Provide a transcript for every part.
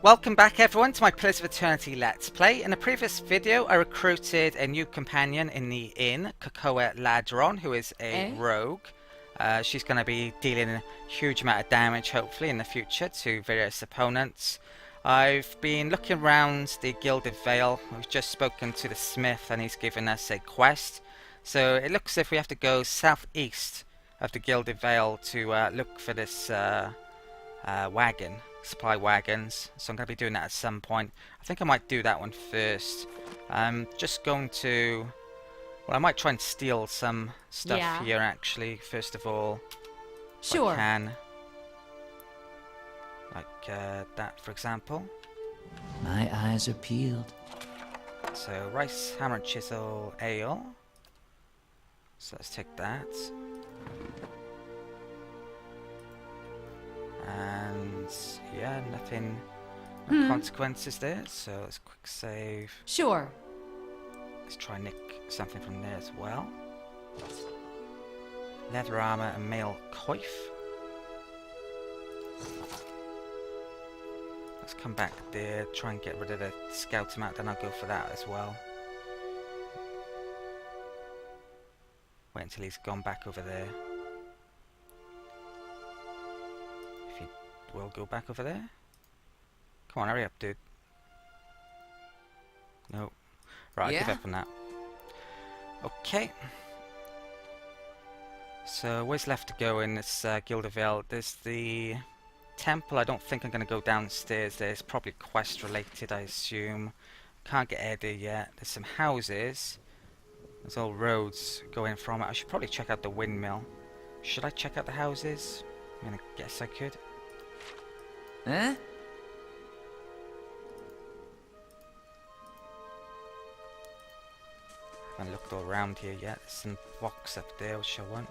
Welcome back everyone to my Pillars of Eternity Let's Play. In a previous video I recruited a new companion in the inn, Cocoa Ladron, who is a rogue. She's going to be dealing a huge amount of damage hopefully in the future to various opponents. I've been looking around the Gilded Vale. We've just spoken to the smith and he's given us a quest. So it looks as if we have to go southeast of the Gilded Vale to look for this wagon. Supply wagons, so I'm going to be doing that at some point. I think I might do that one first. I'm just going to, well, I might try and steal some stuff here actually, first of all. Sure. If I can. Like that, for example. My eyes are peeled. So, rice, hammer and chisel, ale. So let's take that. And yeah, nothing, no consequences there, so let's quick save. Sure. Let's try and nick something from there as well. Leather armor and male coif. Let's come back there, try and get rid of the scout mount, then I'll go for that as well. Wait until he's gone back over there. We'll go back over there. Come on, hurry up, dude. No. Right, I'll give up on that. Okay. So, where's left to go in this Gilded Vale? There's the temple. I don't think I'm going to go downstairs there. It's probably quest related, I assume. Can't get air there yet. There's some houses. There's all roads going from it. I should probably check out the windmill. Should I check out the houses? I mean, I guess I could. Huh? I haven't looked all around here yet. There's some box up there which I want.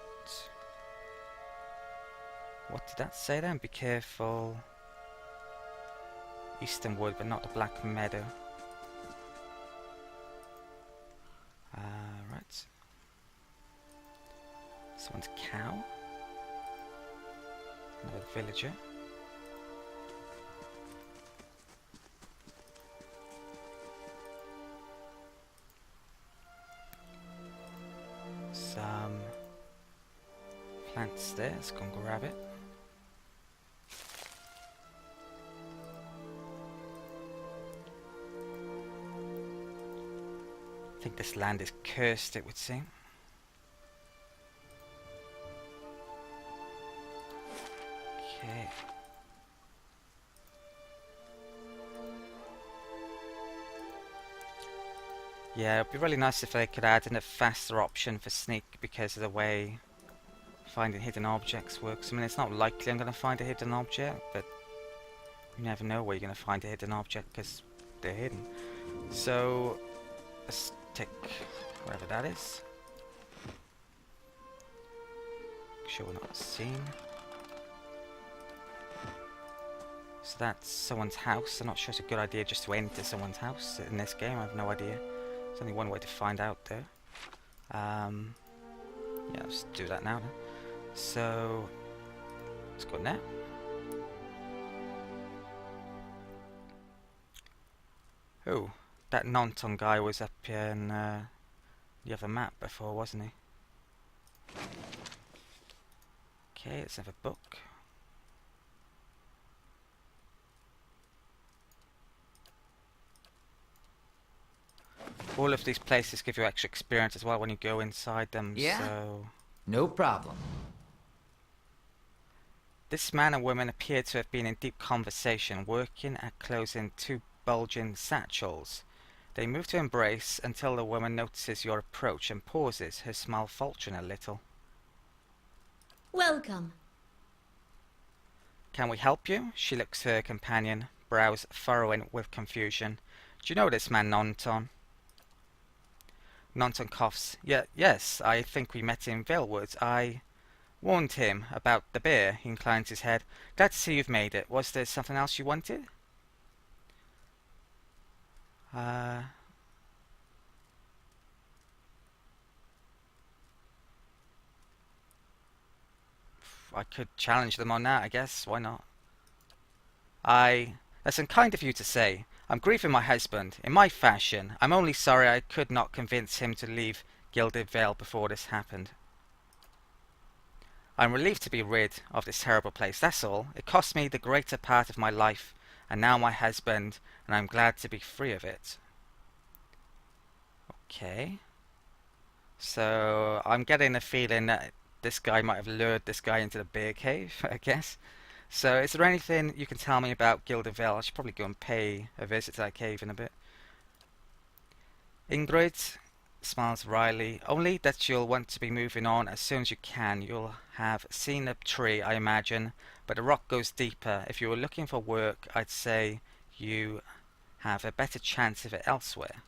What did that say then? Be careful. Eastern Wood, but not the Black Meadow. Right. Someone's cow. Another villager. Some plants there, let's go and grab it. I think this land is cursed, it would seem. Okay. Yeah, it'd be really nice if they could add in a faster option for sneak because of the way finding hidden objects works. I mean, it's not likely I'm going to find a hidden object, but you never know where you're going to find a hidden object because they're hidden. So, let's take wherever that is. Make sure we're not seen. So that's someone's house. I'm not sure it's a good idea just to enter someone's house in this game. I have no idea. There's only one way to find out there. Yeah, let's do that now then. So, let's go now. Oh, that Nonton guy was up here in the other map before, wasn't he? Okay, let's have a book. All of these places give you extra experience as well when you go inside them, so... No problem. This man and woman appear to have been in deep conversation, working at closing two bulging satchels. They move to embrace until the woman notices your approach and pauses, her smile faltering a little. Welcome. Can we help you? She looks to her companion, brows furrowing with confusion. Do you know this man, Nonton? Nonton coughs. Yes, I think we met in Valewood. I warned him about the beer. He inclines his head. Glad to see you've made it. Was there something else you wanted? I could challenge them on that, I guess. Why not? I That's unkind of you to say. I'm grieving my husband, in my fashion. I'm only sorry I could not convince him to leave Gilded Vale before this happened. I'm relieved to be rid of this terrible place, that's all. It cost me the greater part of my life, and now my husband, and I'm glad to be free of it. Okay. So, I'm getting a feeling that this guy might have lured this guy into the bear cave, I guess. So, is there anything you can tell me about Gilded Vale? I should probably go and pay a visit to that cave in a bit. Ingrid smiles wryly. Only that you'll want to be moving on as soon as you can. You'll have seen a tree, I imagine, but the rock goes deeper. If you were looking for work, I'd say you have a better chance of it elsewhere.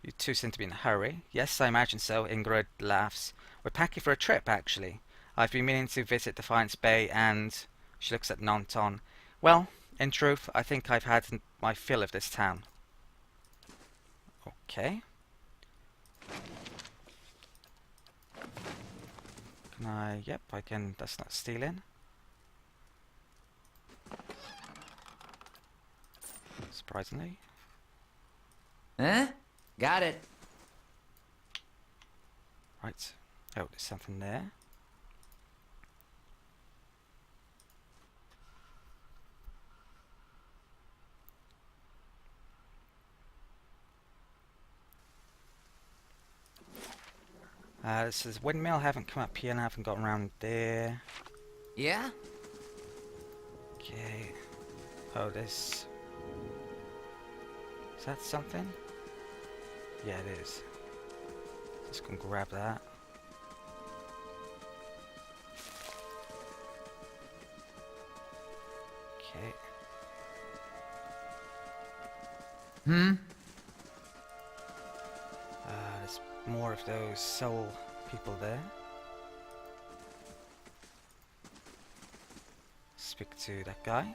You two seem to be in a hurry. Yes, I imagine so, Ingrid laughs. We're packing for a trip, actually. I've been meaning to visit Defiance Bay and... She looks at Nanton. Well, in truth, I think I've had my fill of this town. Okay. Can I... Yep, I can... That's not stealing. Surprisingly. Huh? Got it. Right. Oh, there's something there. This is windmill. I haven't come up here and I haven't got around there. Yeah? Okay. Oh, this. Is that something? Yeah, it is. Just gonna grab that. Okay. There's more of those soul people there. Speak to that guy.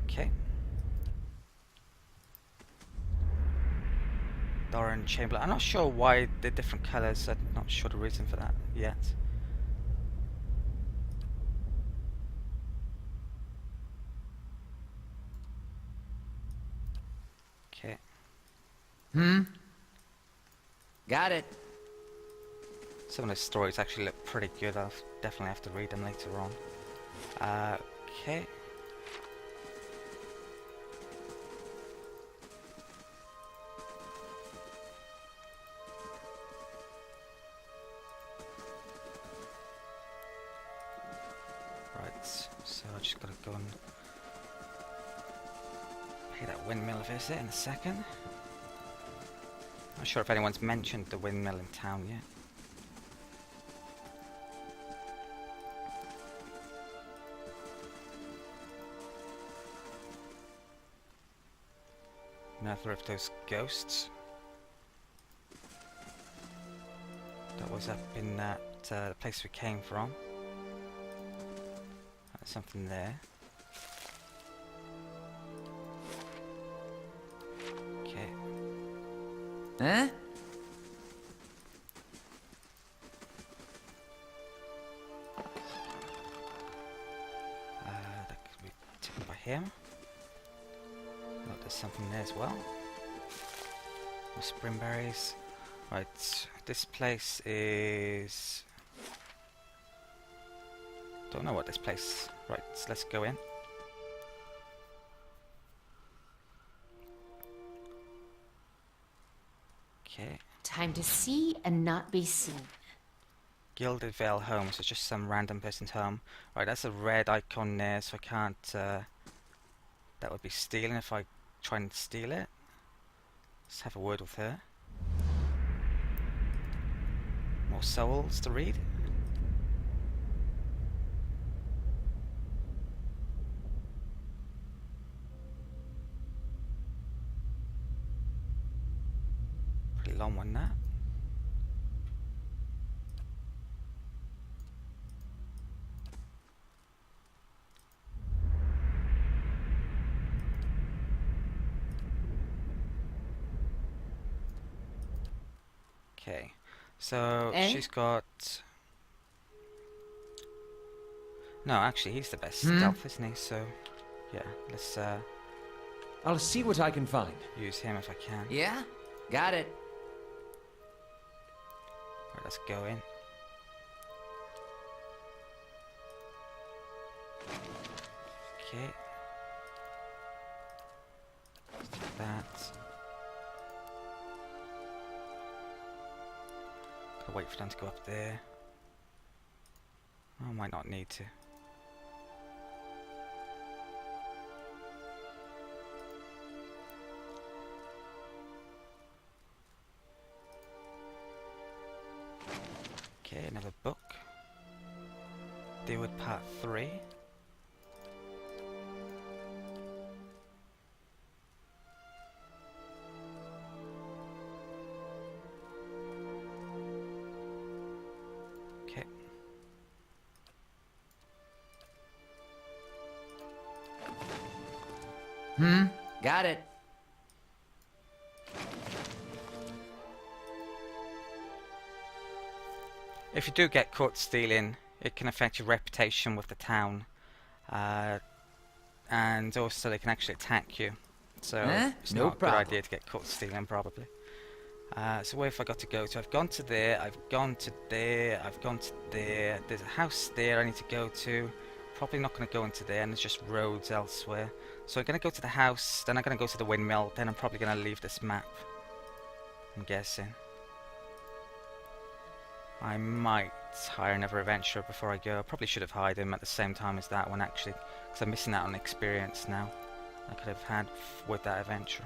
Okay. Doran Chamberlain. I'm not sure why they're different colours. I'm not sure the reason for that yet. Okay. Got it. Some of the stories actually look pretty good. I'll definitely have to read them later on. Okay. Right, so I just gotta go and pay that windmill visit in a second. Not sure if anyone's mentioned the windmill in town yet. Another of those ghosts that was up in that the place we came from. There's something there. Okay. Huh? That could be taken by him. Oh, there's something there as well. More spring berries. Right, this place is... Don't know what this place... Right, so let's go in. Okay. Time to see and not be seen. Gilded Vale home, so just some random person's home. Right, that's a red icon there, so I can't... that would be stealing if I try and steal it. Let's have a word with her. More souls to read. Pretty long one, that. Okay, so Eh? she's got No, actually, he's the best stealth, isn't he? So, yeah, let's I'll see what I can find. use him if I can. Yeah? Got it. Right, let's go in. Okay. Let's do that. Gotta wait for them to go up there. I might not need to. Okay, another book. Deal with part 3. Okay. Got it. If you do get caught stealing, it can affect your reputation with the town. And also they can actually attack you. So it's No not a good problem. idea to get caught stealing, probably. So where have I got to go to? I've gone to there, I've gone to there, I've gone to there. There's a house there I need to go to. Probably not going to go into there, and there's just roads elsewhere. So I'm going to go to the house, then I'm going to go to the windmill, then I'm probably going to leave this map. I'm guessing. I might hire another adventurer before I go. I probably should have hired him at the same time as that one, actually, because I'm missing out on experience now I could have had with that adventure.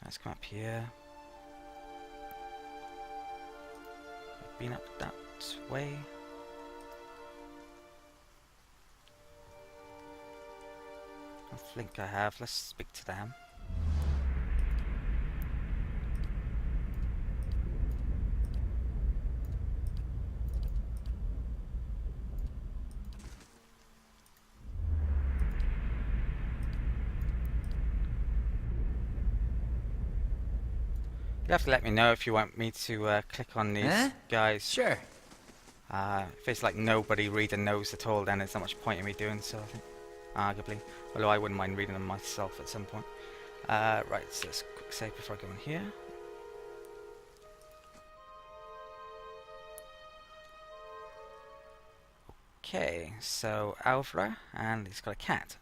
Let's come up here. I've been up that way. I think I have. Let's speak to them. You have to let me know if you want me to click on these guys. Sure. If it's like nobody reading those at all, then there's not much point in me doing so, I think. Arguably. Although I wouldn't mind reading them myself at some point. Right, so let's quick save before I go in here. Okay, so Alvra, and he's got a cat.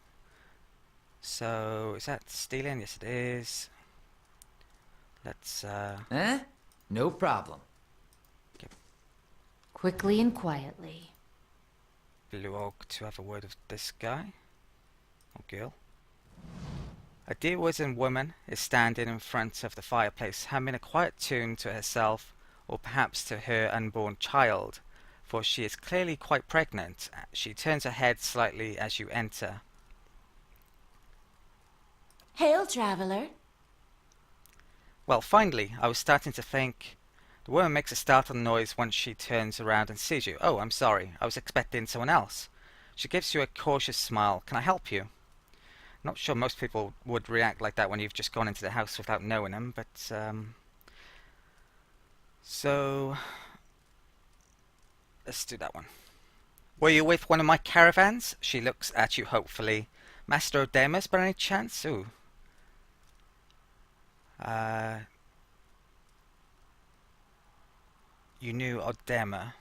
So, is that stealing? Yes it is. Let's No problem. Quickly and quietly. Blue Oak to have a word with this guy. Or girl. A dear wizened woman is standing in front of the fireplace, humming a quiet tune to herself, or perhaps to her unborn child, for she is clearly quite pregnant. She turns her head slightly as you enter. Hail, traveler. Well, finally, I was starting to think. The woman makes a startled noise once she turns around and sees you. Oh, I'm sorry. I was expecting someone else. She gives you a cautious smile. Can I help you? Not sure most people would react like that when you've just gone into the house without knowing them, but, so, let's do that one. Were you with one of my caravans? She looks at you hopefully. Master Odemus, by any chance? Ooh. You knew Odema.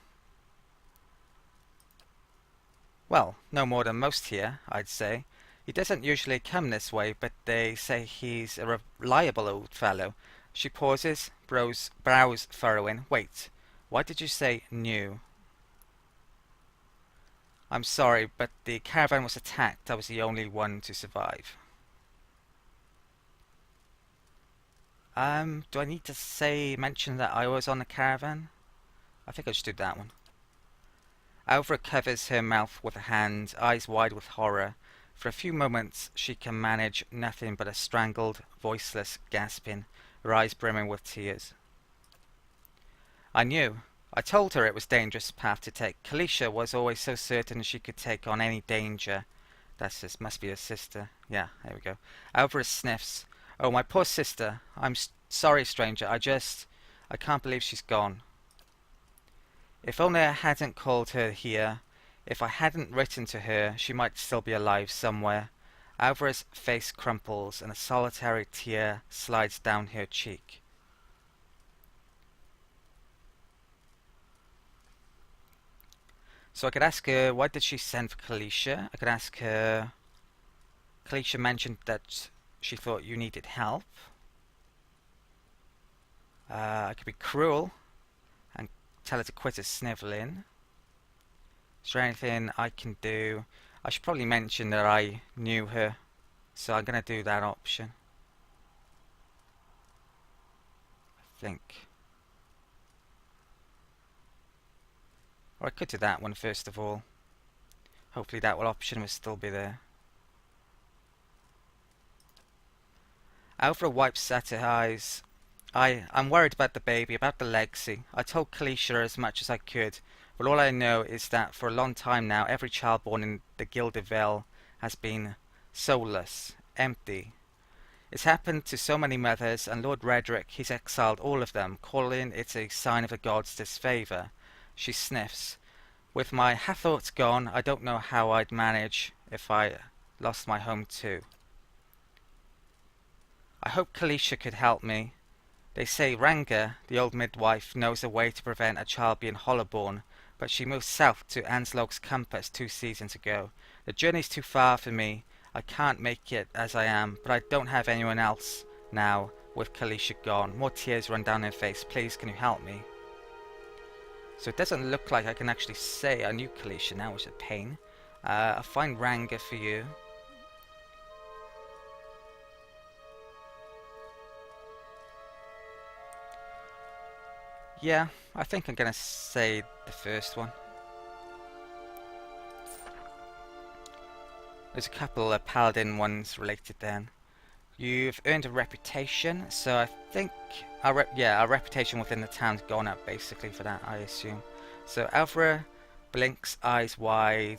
Well, no more than most here, I'd say. He doesn't usually come this way, but they say he's a reliable old fellow. She pauses, brows furrowing. Wait, why did you say new? I'm sorry, but the caravan was attacked. I was the only one to survive. Do I need to mention that I was on the caravan? I think I'll just do that one. Alvra covers her mouth with a hand, eyes wide with horror. For a few moments she can manage nothing but a strangled, voiceless gasping, her eyes brimming with tears. I knew. I told her it was a dangerous path to take. Kalisha was always so certain she could take on any danger. Must be her sister. Yeah, there we go. Alvra sniffs. Oh, my poor sister. I'm sorry, stranger. I can't believe she's gone. If only I hadn't called her here. If I hadn't written to her, she might still be alive somewhere. Alvara's face crumples and a solitary tear slides down her cheek. So I could ask her, why did she send for Kalisha? I could ask her, Kalisha mentioned that she thought you needed help. I could be cruel and tell her to quit her snivelling. Is there anything I can do? I should probably mention that I knew her, so I'm going to do that option. I think. Or I could do that one first of all. Hopefully that option will still be there. Alfred wipes at her eyes. I'm worried about the baby, about the legacy. I told Kalisha as much as I could, but all I know is that for a long time now, every child born in the Gilded Vale has been soulless, empty. It's happened to so many mothers, and Lord Redrick, he's exiled all of them, calling it a sign of the gods' disfavour. She sniffs. With my Hathorts gone, I don't know how I'd manage if I lost my home too. I hope Kalisha could help me. They say Ranga, the old midwife, knows a way to prevent a child being hollow-born, but she moved south to Anslog's Compass 2 seasons ago. The journey's too far for me. I can't make it as I am, but I don't have anyone else now with Kalisha gone. More tears run down her face. Please, can you help me? So it doesn't look like I can actually say I knew Kalisha now, which is a pain. I'll find Ranga for you. Yeah, I think I'm gonna say the first one. There's a couple of paladin ones related then. You've earned a reputation, so I think our reputation within the town's gone up basically for that, I assume. So Alvara blinks eyes wide.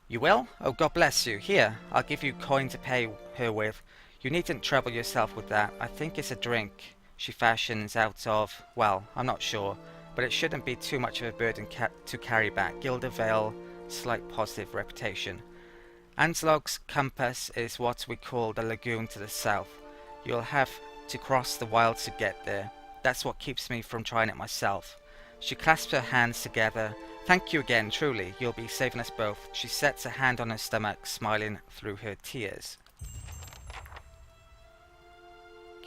You will? Oh, God bless you. Here, I'll give you coin to pay her with. You needn't trouble yourself with that. I think it's a drink she fashions out of, well, I'm not sure, but it shouldn't be too much of a burden to carry back. Gilded Vale, slight positive reputation. Anslog's Compass is what we call the lagoon to the south. You'll have to cross the wilds to get there. That's what keeps me from trying it myself. She clasps her hands together. Thank you again, truly. You'll be saving us both. She sets a hand on her stomach, smiling through her tears.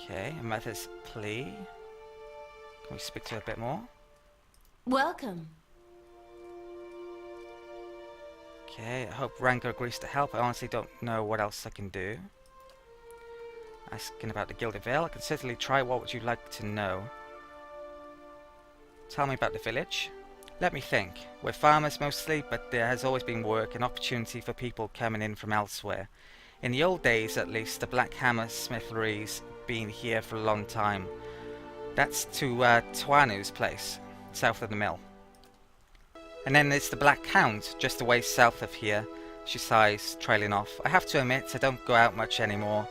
Okay, a mother's plea. Can we speak to her a bit more? Welcome. Okay, I hope Ranga agrees to help. I honestly don't know what else I can do. Asking about the Gilded Vale. I can certainly try. What would you like to know? Tell me about the village. Let me think. We're farmers mostly, but there has always been work and opportunity for people coming in from elsewhere. In the old days, at least, the Black Hammer Smithery's been here for a long time. That's to Tuanu's place, south of the mill. And then there's the Black Hound, just away south of here. She sighs, trailing off. I have to admit, I don't go out much anymore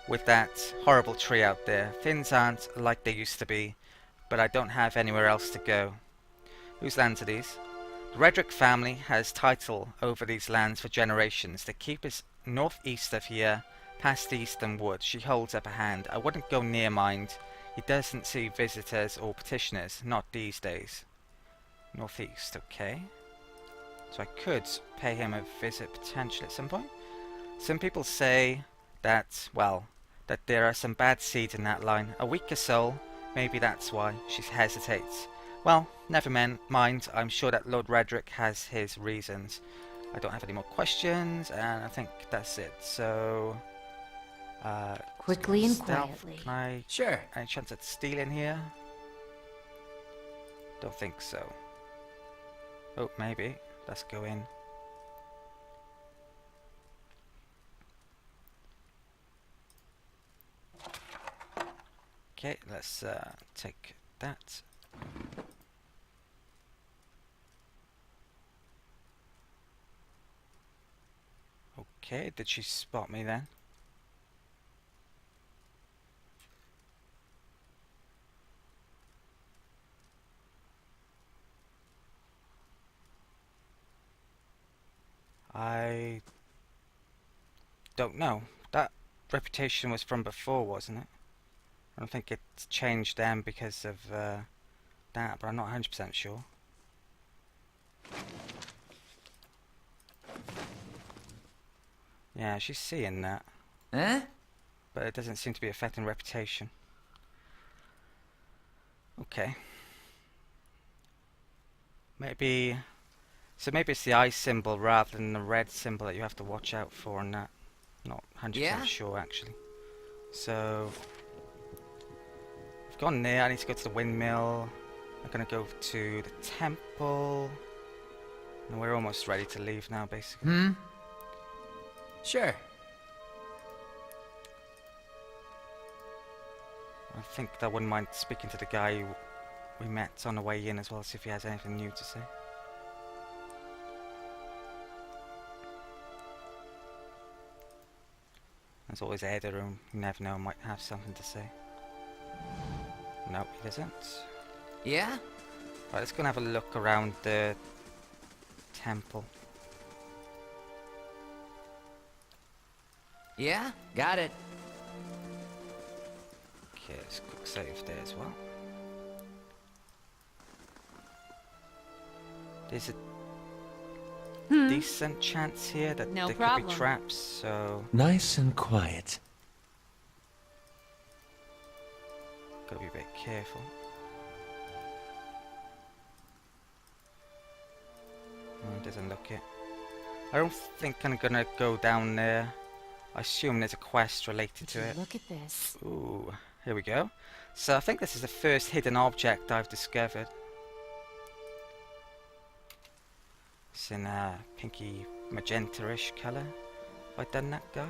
with that horrible tree out there. Things aren't like they used to be, but I don't have anywhere else to go. Whose lands are these? The Redrick family has title over these lands for generations. The keep is northeast of here, past the Eastern Wood. She holds up a hand. I wouldn't go near mine. He doesn't see visitors or petitioners, not these days. Northeast, okay. So I could pay him a visit potentially at some point. Some people say that, well, that there are some bad seeds in that line. A weaker soul, maybe that's why. She hesitates. Well, never mind. I'm sure that Lord Redrick has his reasons. I don't have any more questions, and I think that's it. So, Quickly and stealth. quietly. Can I? Sure. Any chance at stealing here? Don't think so. Oh, maybe. Let's go in. Okay, let's take that. Okay, did she spot me then? I don't know. That reputation was from before, wasn't it? I don't think it's changed then because of that, but I'm not 100% sure. Yeah, she's seeing that. Huh? But it doesn't seem to be affecting reputation. Okay. Maybe... So maybe it's the eye symbol rather than the red symbol that you have to watch out for and that. Not 100% sure, actually. So... I've gone there, I need to go to the windmill. I'm gonna go to the temple. And we're almost ready to leave now, basically. Sure. I think I wouldn't mind speaking to the guy we met on the way in as well, see if he has anything new to say. There's always Ada room, you never know, might have something to say. Nope, he doesn't. Yeah? Right, let's go and have a look around the temple. Yeah? Got it. Okay, let's quick save there as well. There's a decent chance here that No there problem. could be traps, so Nice and quiet. gotta be a bit careful. Doesn't look it. I don't think I'm gonna go down there. I assume there's a quest related to it. Look at this. Ooh, here we go. So I think this is the first hidden object I've discovered. It's in a pinky magenta-ish colour. Have I done that, guy?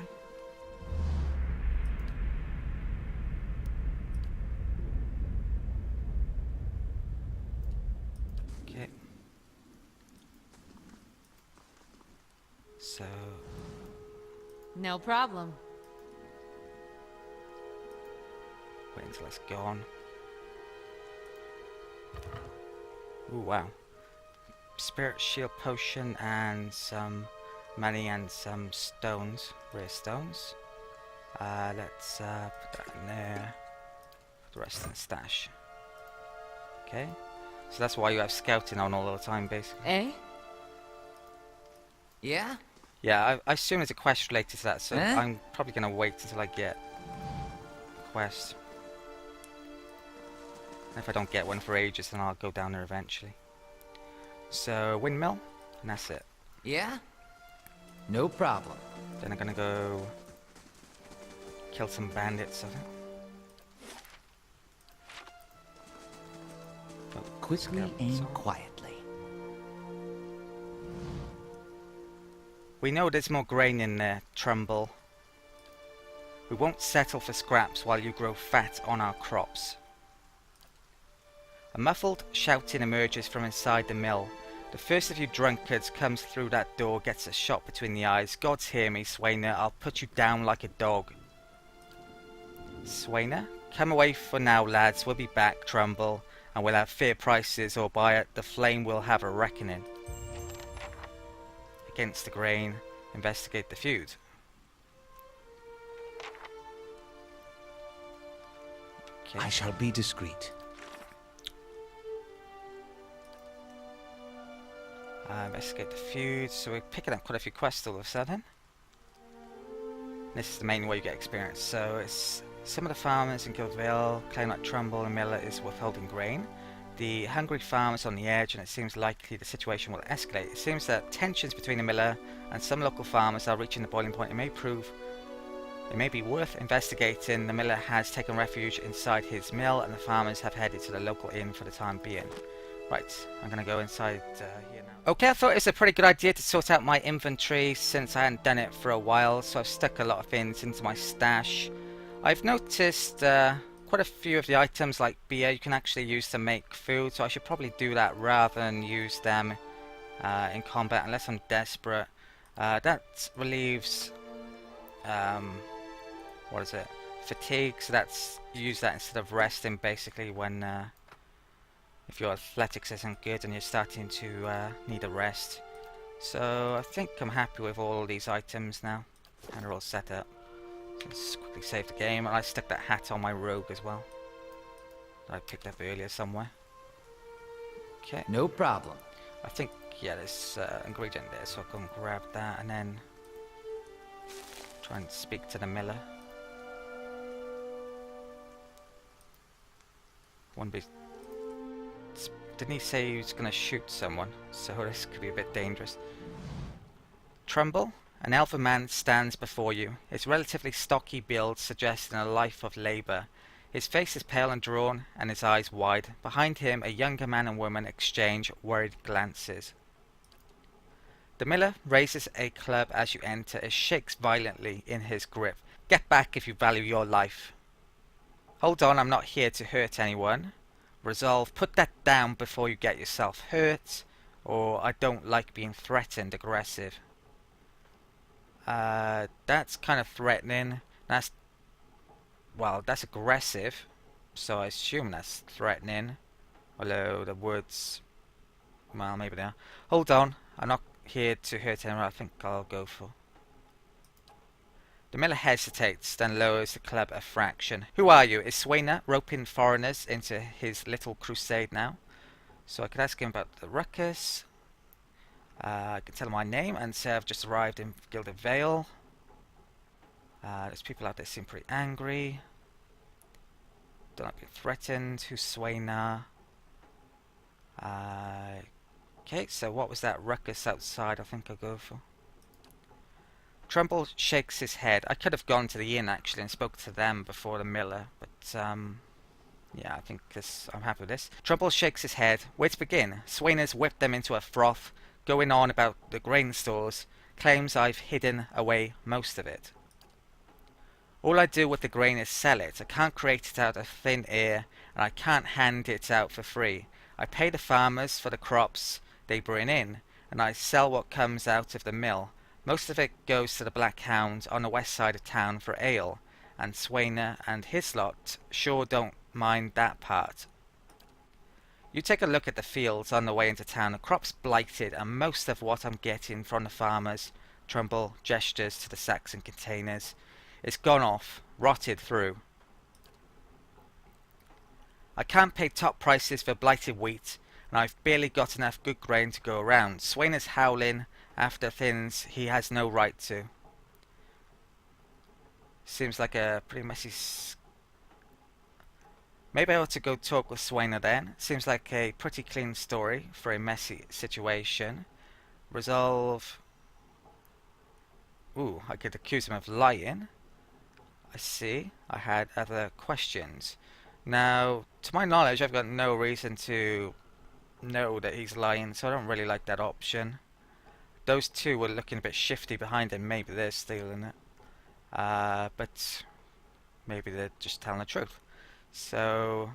Okay. So... No problem. wait until it's gone. Ooh, wow. Spirit shield potion and some money and some stones, rare stones. Let's put that in there. Put the rest in the stash. Okay. So that's why you have scouting on all the time, basically. Eh? Yeah? Yeah, I assume there's a quest related to that, so Huh? I'm probably going to wait until I get a quest. And if I don't get one for ages, then I'll go down there eventually. So, windmill, and that's it. Yeah? No problem. Then I'm going to go kill some bandits, I think. Oh, Quickly skeletons and on. quietly. We know there's more grain in there, Trumbull. We won't settle for scraps while you grow fat on our crops. A muffled shouting emerges from inside the mill. The first of you drunkards comes through that door, gets a shot between the eyes. Gods hear me, Swainer. I'll put you down like a dog. Swainer? Come away for now, lads. We'll be back, Trumbull. And we'll have fair prices, or by it, the flame will have a reckoning. Against the grain, investigate the feud. Okay. I shall be discreet. Investigate the feud. So we're picking up quite a few quests all of a sudden. This is the main way you get experience. So it's some of the farmers in Gilded claim that Trumbull and Miller is withholding grain. The hungry farmers on the edge, and it seems likely the situation will escalate. It seems that tensions between the miller and some local farmers are reaching the boiling point. It may be worth investigating. The miller has taken refuge inside his mill, and the farmers have headed to the local inn for the time being. Right, I'm going to go inside here now. Okay, I thought it was a pretty good idea to sort out my inventory since I hadn't done it for a while, so I've stuck a lot of things into my stash. I've noticed quite a few of the items like beer you can actually use to make food, so I should probably do that rather than use them in combat unless I'm desperate. That relieves what is it? Fatigue, so that's you use that instead of resting basically when if your athletics isn't good and you're starting to need a rest. So I think I'm happy with all these items now, and they're all set up. Let's quickly save the game, and I stuck that hat on my rogue as well. That I picked up earlier somewhere. Okay, No problem. I think, yeah, there's ingredient there, so I'll go and grab that, and then try and speak to the miller. Didn't he say he was going to shoot someone? So this could be a bit dangerous. Trumbull, an elven man stands before you. His relatively stocky build suggesting a life of labour. His face is pale and drawn, and his eyes wide. Behind him, a younger man and woman exchange worried glances. The miller raises a club as you enter. It shakes violently in his grip. Get back if you value your life. Hold on, I'm not here to hurt anyone. Resolve, put that down before you get yourself hurt, or I don't like being threatened. Aggressive. That's kind of threatening. That's aggressive, so I assume that's threatening. Although the words, well, maybe they are. Hold on, I'm not here to hurt anyone. I think I'll go for. The miller hesitates, then lowers the club a fraction. Who are you? Is Swainer roping foreigners into his little crusade now? So I could ask him about the ruckus. I can tell him my name and say I've just arrived in Gilded Vale. There's people out there seem pretty angry. Don't like being threatened. Who's Swainer? Okay, so what was that ruckus outside? I think I'll go for. Trumbull shakes his head. I could have gone to the inn actually and spoke to them before the miller, but yeah, I think I'm happy with this. Trumbull shakes his head. Where to begin? Swainer's whipped them into a froth, going on about the grain stores, claims I've hidden away most of it. All I do with the grain is sell it. I can't create it out of thin air, and I can't hand it out for free. I pay the farmers for the crops they bring in, and I sell what comes out of the mill. Most of it goes to the Black Hound on the west side of town for ale, and Swainer and his lot sure don't mind that part. You take a look at the fields on the way into town. The crop's blighted, and most of what I'm getting from the farmers, Trumbull gestures to the sacks and containers, it's gone off, rotted through. I can't pay top prices for blighted wheat, and I've barely got enough good grain to go around. Swainer's howling after things he has no right to. Seems like a pretty messy. Maybe I ought to go talk with Swainer then. Seems like a pretty clean story for a messy situation. Resolve. Ooh, I could accuse him of lying. I see. I had other questions. Now, to my knowledge, I've got no reason to know that he's lying, so I don't really like that option. Those two were looking a bit shifty behind him. Maybe they're stealing it. But maybe they're just telling the truth. So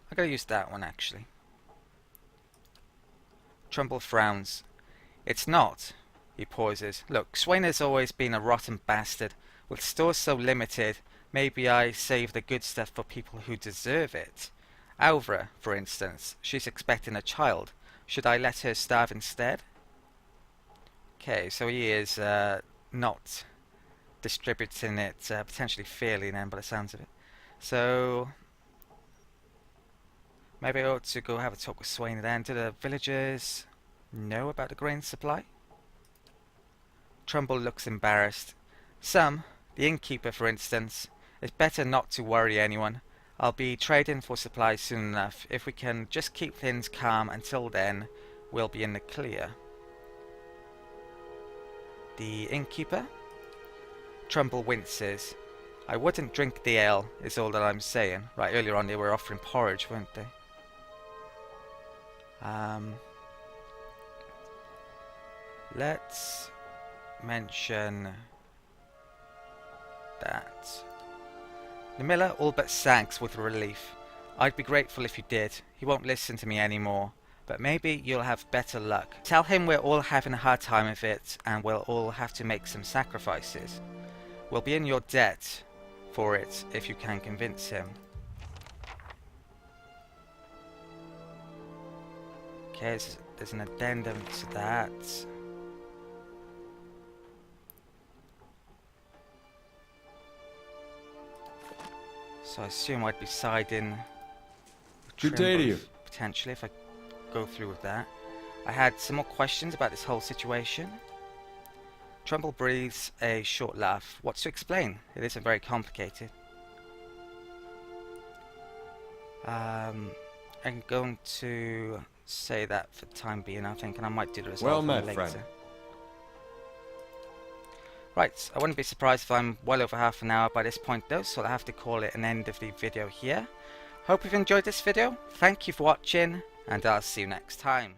I'm going to use that one actually. Trumbull frowns. It's not. He pauses. Look, Swainer's always been a rotten bastard. With stores so limited, maybe I save the good stuff for people who deserve it. Alvra, for instance, she's expecting a child. Should I let her starve instead? Okay, so he is not distributing it potentially fairly then by the sounds of it. So maybe I ought to go have a talk with Swainer then. Do the villagers know about the grain supply? Trumbull looks embarrassed. Some, the innkeeper for instance. It's better not to worry anyone. I'll be trading for supplies soon enough. If we can just keep things calm until then, we'll be in the clear. The innkeeper? Trumbull winces. I wouldn't drink the ale, is all that I'm saying. Right, earlier on they were offering porridge, weren't they? Let's mention that. The miller all but sags with relief. I'd be grateful if you did. He won't listen to me anymore. But maybe you'll have better luck. Tell him we're all having a hard time of it, and we'll all have to make some sacrifices. We'll be in your debt for it if you can convince him. Okay, there's an addendum to that. So I assume I'd be siding with Good day to Trimble, you. potentially, if I go through with that. I had some more questions about this whole situation. Trumbull breathes a short laugh. What's to explain? It isn't very complicated. I'm going to say that for the time being, I think, and I might do the resolve Well one met, later. friend. Right, I wouldn't be surprised if I'm well over half an hour by this point though, so I'll have to call it an end of the video here. Hope you've enjoyed this video, thank you for watching, and I'll see you next time.